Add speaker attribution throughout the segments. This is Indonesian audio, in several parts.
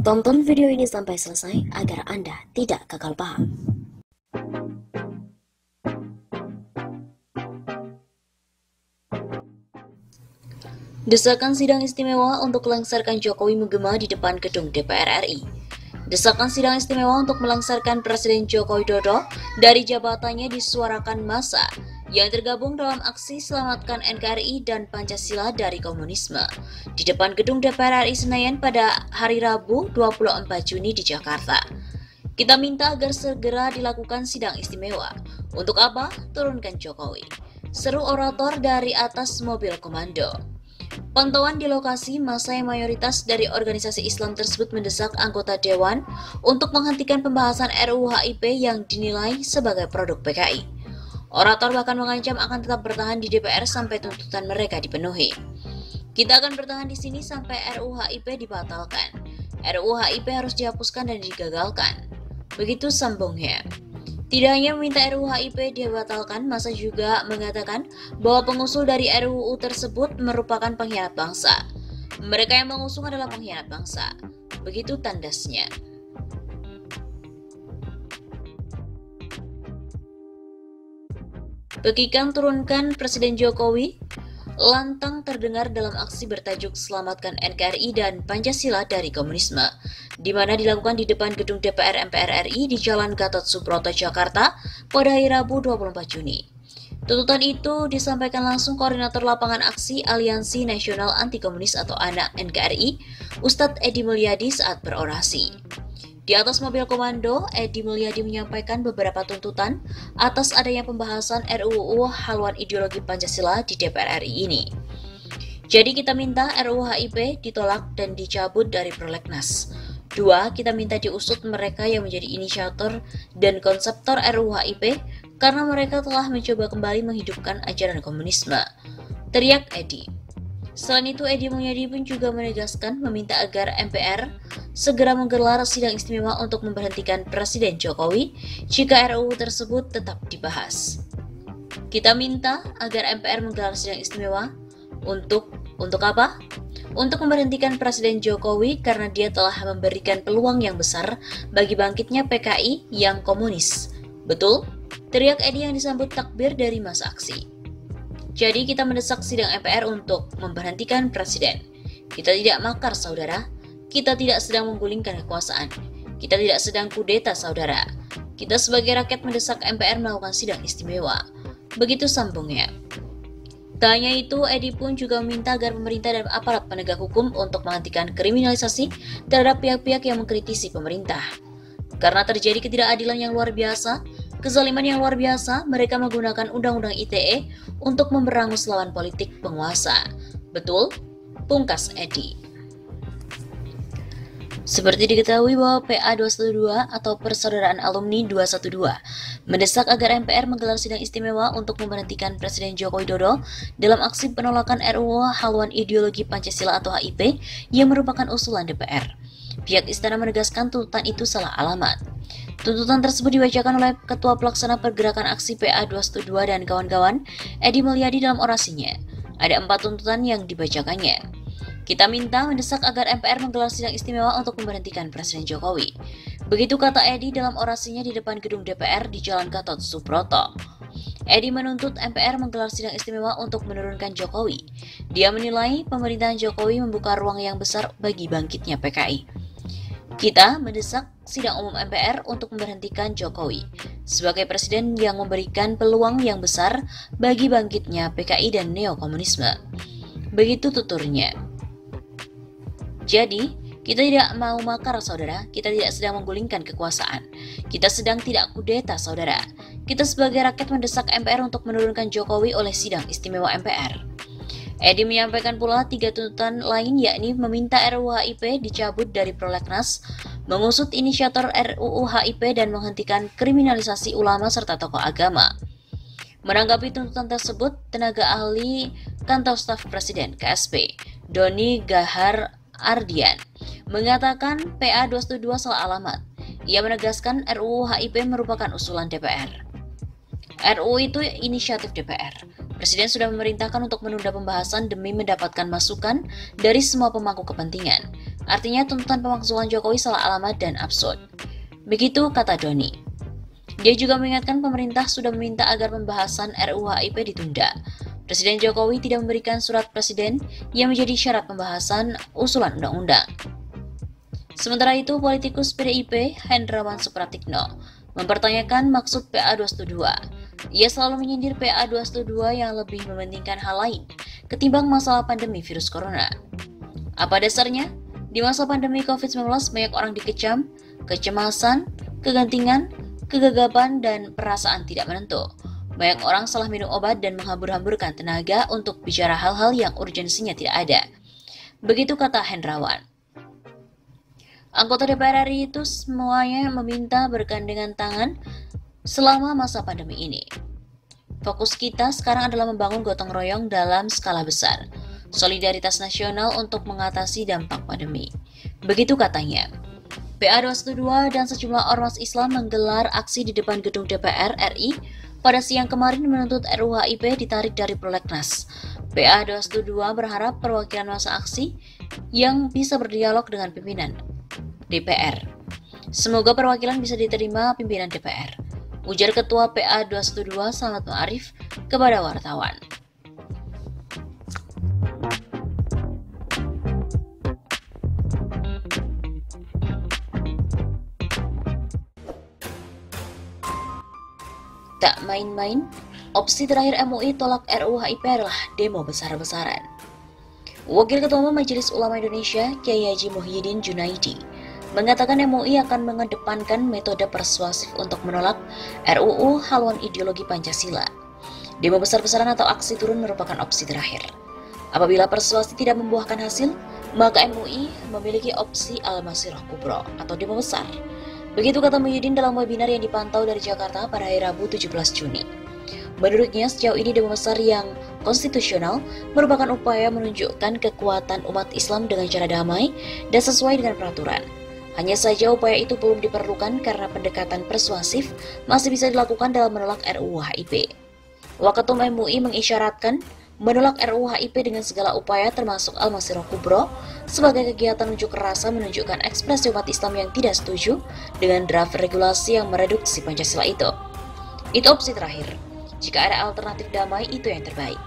Speaker 1: Tonton video ini sampai selesai agar Anda tidak gagal paham. Desakan sidang istimewa untuk melengsarkan Jokowi menggema di depan gedung DPR RI. Desakan sidang istimewa untuk melengsarkan Presiden Joko Widodo dari jabatannya disuarakan massa yang tergabung dalam aksi Selamatkan NKRI dan Pancasila dari Komunisme di depan gedung DPR RI Senayan pada hari Rabu 24 Juni di Jakarta. Kita minta agar segera dilakukan sidang istimewa. Untuk apa? Turunkan Jokowi. Seru orator dari atas mobil komando. Pantauan di lokasi, massa yang mayoritas dari organisasi Islam tersebut mendesak anggota Dewan untuk menghentikan pembahasan RUU HIP yang dinilai sebagai produk PKI. Orator bahkan mengancam akan tetap bertahan di DPR sampai tuntutan mereka dipenuhi. Kita akan bertahan di sini sampai RUU HIP dibatalkan. RUU HIP harus dihapuskan dan digagalkan. Begitu sambungnya. Tidak hanya meminta RUU HIP dibatalkan, massa juga mengatakan bahwa pengusul dari RUU tersebut merupakan pengkhianat bangsa. Mereka yang mengusung adalah pengkhianat bangsa. Begitu tandasnya. Pekikan turunkan Presiden Jokowi lantang terdengar dalam aksi bertajuk Selamatkan NKRI dan Pancasila dari Komunisme, di mana dilakukan di depan gedung DPR MPR RI di Jalan Gatot Subroto, Jakarta pada hari Rabu 24 Juni. Tuntutan itu disampaikan langsung Koordinator Lapangan Aksi Aliansi Nasional Anti Komunis atau ANA NKRI, Ustadz Edi Mulyadi saat berorasi. Di atas mobil komando, Edi Mulyadi menyampaikan beberapa tuntutan atas adanya pembahasan RUU haluan ideologi Pancasila di DPR RI ini. Jadi kita minta RUU HIP ditolak dan dicabut dari prolegnas. 2. Kita minta diusut mereka yang menjadi inisiator dan konseptor RUU HIP karena mereka telah mencoba kembali menghidupkan ajaran komunisme. Teriak Edi. Selain itu, Edi Mulyadi pun juga menegaskan meminta agar MPR segera menggelar sidang istimewa untuk memberhentikan Presiden Jokowi jika RUU tersebut tetap dibahas. Kita minta agar MPR menggelar sidang istimewa untuk apa? Untuk memberhentikan Presiden Jokowi karena dia telah memberikan peluang yang besar bagi bangkitnya PKI yang komunis. Betul? Teriak Edi yang disambut takbir dari massa aksi. Jadi kita mendesak sidang MPR untuk memberhentikan Presiden. Kita tidak makar, saudara. Kita tidak sedang menggulingkan kekuasaan. Kita tidak sedang kudeta, saudara. Kita sebagai rakyat mendesak MPR melakukan sidang istimewa. Begitu sambungnya. Tak hanya itu, Edi pun juga meminta agar pemerintah dan aparat penegak hukum untuk menghentikan kriminalisasi terhadap pihak-pihak yang mengkritisi pemerintah. Karena terjadi ketidakadilan yang luar biasa, kezaliman yang luar biasa, mereka menggunakan Undang-Undang ITE untuk memberangus lawan politik penguasa. Betul? Pungkas Edi. Seperti diketahui bahwa PA 212 atau Persaudaraan Alumni 212 mendesak agar MPR menggelar sidang istimewa untuk memberhentikan Presiden Joko Widodo dalam aksi penolakan RUU haluan ideologi Pancasila atau HIP yang merupakan usulan DPR. Pihak istana menegaskan tuntutan itu salah alamat. Tuntutan tersebut dibacakan oleh Ketua Pelaksana Pergerakan Aksi PA 212 dan kawan-kawan, Edi Mulyadi dalam orasinya. Ada 4 tuntutan yang dibacakannya. Kita minta mendesak agar MPR menggelar sidang istimewa untuk memberhentikan Presiden Jokowi. Begitu kata Edi dalam orasinya di depan gedung DPR di Jalan Gatot Subroto. Edi menuntut MPR menggelar sidang istimewa untuk menurunkan Jokowi. Dia menilai pemerintahan Jokowi membuka ruang yang besar bagi bangkitnya PKI. Kita mendesak sidang umum MPR untuk memberhentikan Jokowi sebagai presiden yang memberikan peluang yang besar bagi bangkitnya PKI dan neokomunisme. Begitu tuturnya. Jadi, kita tidak mau makar, saudara. Kita tidak sedang menggulingkan kekuasaan. Kita sedang tidak kudeta, saudara. Kita sebagai rakyat mendesak MPR untuk menurunkan Jokowi oleh sidang istimewa MPR. Edi menyampaikan pula 3 tuntutan lain, yakni meminta RUU HIP dicabut dari prolegnas, mengusut inisiator RUU HIP dan menghentikan kriminalisasi ulama serta tokoh agama. Menanggapi tuntutan tersebut, tenaga ahli Kantor Staf Presiden KSP, Doni Gahar Ardian, mengatakan PA 212 salah alamat. Ia menegaskan RUU HIP merupakan usulan DPR. RUU itu inisiatif DPR. Presiden sudah memerintahkan untuk menunda pembahasan demi mendapatkan masukan dari semua pemangku kepentingan. Artinya tuntutan pemakzulan Jokowi salah alamat dan absurd. Begitu kata Doni. Dia juga mengingatkan pemerintah sudah meminta agar pembahasan RUU HIP ditunda. Presiden Jokowi tidak memberikan surat presiden yang menjadi syarat pembahasan usulan undang-undang. Sementara itu, politikus PDIP Hendrawan Supratikno mempertanyakan maksud PA 212. Ia selalu menyindir PA 212 yang lebih mementingkan hal lain ketimbang masalah pandemi virus corona. Apa dasarnya? Di masa pandemi COVID-19 banyak orang dikecam, kecemasan, kegentingan, kegagapan, dan perasaan tidak menentu. Banyak orang salah minum obat dan menghambur-hamburkan tenaga untuk bicara hal-hal yang urgensinya tidak ada. Begitu kata Hendrawan. Anggota DPR RI itu semuanya meminta bergandengan tangan selama masa pandemi ini. Fokus kita sekarang adalah membangun gotong royong dalam skala besar, solidaritas nasional untuk mengatasi dampak pandemi. Begitu katanya. PA 212 dan sejumlah ormas Islam menggelar aksi di depan gedung DPR RI pada siang kemarin menuntut RUU HIP ditarik dari prolegnas. PA 212 berharap perwakilan masa aksi yang bisa berdialog dengan pimpinan DPR. Semoga perwakilan bisa diterima pimpinan DPR, ujar Ketua PA 212 Slamet Ma'arif kepada wartawan. Tak main-main, opsi terakhir MUI tolak RUU HIP adalah demo besar-besaran. Wakil Ketua Umum Majelis Ulama Indonesia, Kiai Haji Muhyiddin Junaidi, mengatakan MUI akan mengedepankan metode persuasif untuk menolak RUU haluan ideologi Pancasila. Demo besar-besaran atau aksi turun merupakan opsi terakhir. Apabila persuasi tidak membuahkan hasil, maka MUI memiliki opsi Al-Masirah Kubro atau demo besar. Begitu kata Muhyiddin dalam webinar yang dipantau dari Jakarta pada hari Rabu 17 Juni. Menurutnya, sejauh ini demo besar yang konstitusional merupakan upaya menunjukkan kekuatan umat Islam dengan cara damai dan sesuai dengan peraturan. Hanya saja upaya itu belum diperlukan karena pendekatan persuasif masih bisa dilakukan dalam menolak RUU HIP. Waketum MUI mengisyaratkan menolak RUU HIP dengan segala upaya termasuk Al-Masirah Kubro sebagai kegiatan unjuk rasa menunjukkan ekspresi umat Islam yang tidak setuju dengan draft regulasi yang mereduksi Pancasila itu. Itu opsi terakhir. Jika ada alternatif damai, itu yang terbaik.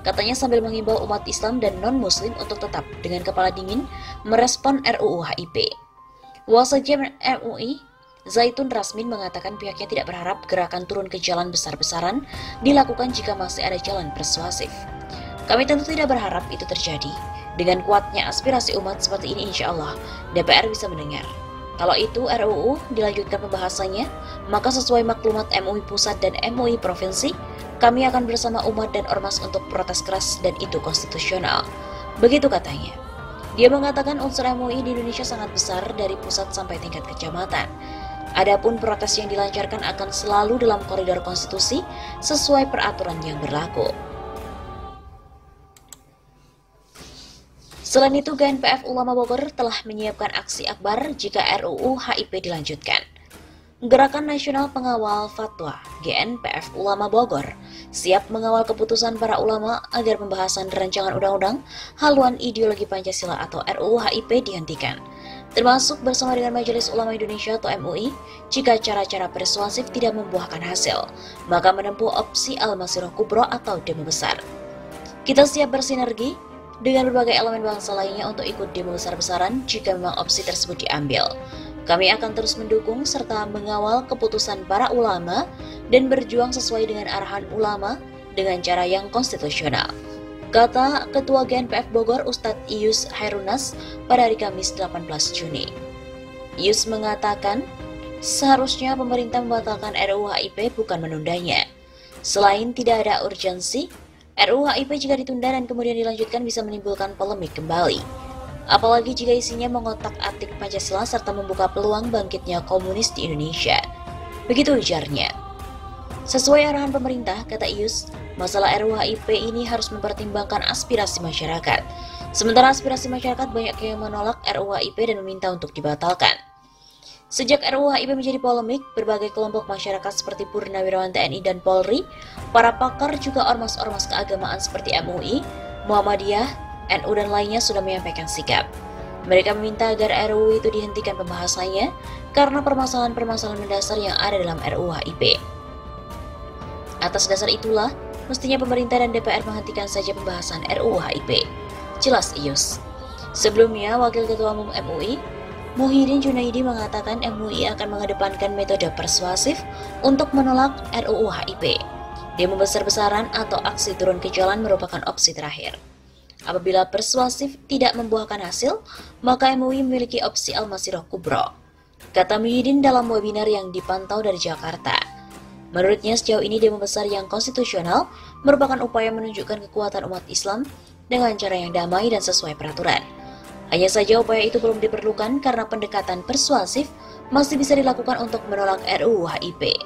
Speaker 1: Katanya sambil mengimbau umat Islam dan non-Muslim untuk tetap dengan kepala dingin merespon RUU HIP. Wasekjen MUI, Zaitun Rasmin mengatakan pihaknya tidak berharap gerakan turun ke jalan besar-besaran dilakukan jika masih ada jalan persuasif. Kami tentu tidak berharap itu terjadi. Dengan kuatnya aspirasi umat seperti ini insya Allah, DPR bisa mendengar. Kalau itu RUU dilanjutkan pembahasannya, maka sesuai maklumat MUI Pusat dan MUI Provinsi, kami akan bersama umat dan ormas untuk protes keras dan itu konstitusional. Begitu katanya. Dia mengatakan unsur MUI di Indonesia sangat besar dari pusat sampai tingkat kecamatan. Adapun protes yang dilancarkan akan selalu dalam koridor konstitusi sesuai peraturan yang berlaku. Selain itu, GNPF Ulama Bogor telah menyiapkan aksi akbar jika RUU HIP dilanjutkan. Gerakan Nasional Pengawal Fatwa GNPF Ulama Bogor siap mengawal keputusan para ulama agar pembahasan rancangan undang-undang haluan ideologi Pancasila atau RUU HIP dihentikan, termasuk bersama dengan Majelis Ulama Indonesia atau MUI. Jika cara-cara persuasif tidak membuahkan hasil, maka menempuh opsi Al-Masirah Kubro atau demo besar. Kita siap bersinergi dengan berbagai elemen bangsa lainnya untuk ikut demo besar-besaran jika memang opsi tersebut diambil. Kami akan terus mendukung serta mengawal keputusan para ulama dan berjuang sesuai dengan arahan ulama dengan cara yang konstitusional, kata Ketua GNPF Bogor Ustadz Iyus Hairunas pada hari Kamis 18 Juni. Iyus mengatakan, seharusnya pemerintah membatalkan RUU HIP bukan menundanya. Selain tidak ada urgensi, RUU HIP jika ditunda dan kemudian dilanjutkan bisa menimbulkan polemik kembali. Apalagi jika isinya mengotak-atik Pancasila serta membuka peluang bangkitnya komunis di Indonesia. Begitu ujarnya. Sesuai arahan pemerintah, kata Iyus, masalah RUU HIP ini harus mempertimbangkan aspirasi masyarakat. Sementara aspirasi masyarakat banyak yang menolak RUU HIP dan meminta untuk dibatalkan. Sejak RUU HIP menjadi polemik, berbagai kelompok masyarakat seperti Purnawirawan TNI dan Polri, para pakar juga ormas-ormas keagamaan seperti MUI, Muhammadiyah, NU dan lainnya sudah menyampaikan sikap. Mereka meminta agar RUU itu dihentikan pembahasannya karena permasalahan-permasalahan mendasar yang ada dalam RUU HIP. Atas dasar itulah, mestinya pemerintah dan DPR menghentikan saja pembahasan RUU HIP. Jelas Ius. Sebelumnya, Wakil Ketua Umum MUI, Muhyiddin Junaidi mengatakan MUI akan mengedepankan metode persuasif untuk menolak RUU HIP. Demo besar-besaran atau aksi turun ke jalan merupakan opsi terakhir. Apabila persuasif tidak membuahkan hasil, maka MUI memiliki opsi Al-Masirah Kubro, kata Muhyiddin dalam webinar yang dipantau dari Jakarta. Menurutnya sejauh ini demo besar yang konstitusional merupakan upaya menunjukkan kekuatan umat Islam dengan cara yang damai dan sesuai peraturan. Hanya saja upaya itu belum diperlukan karena pendekatan persuasif masih bisa dilakukan untuk menolak RUU HIP.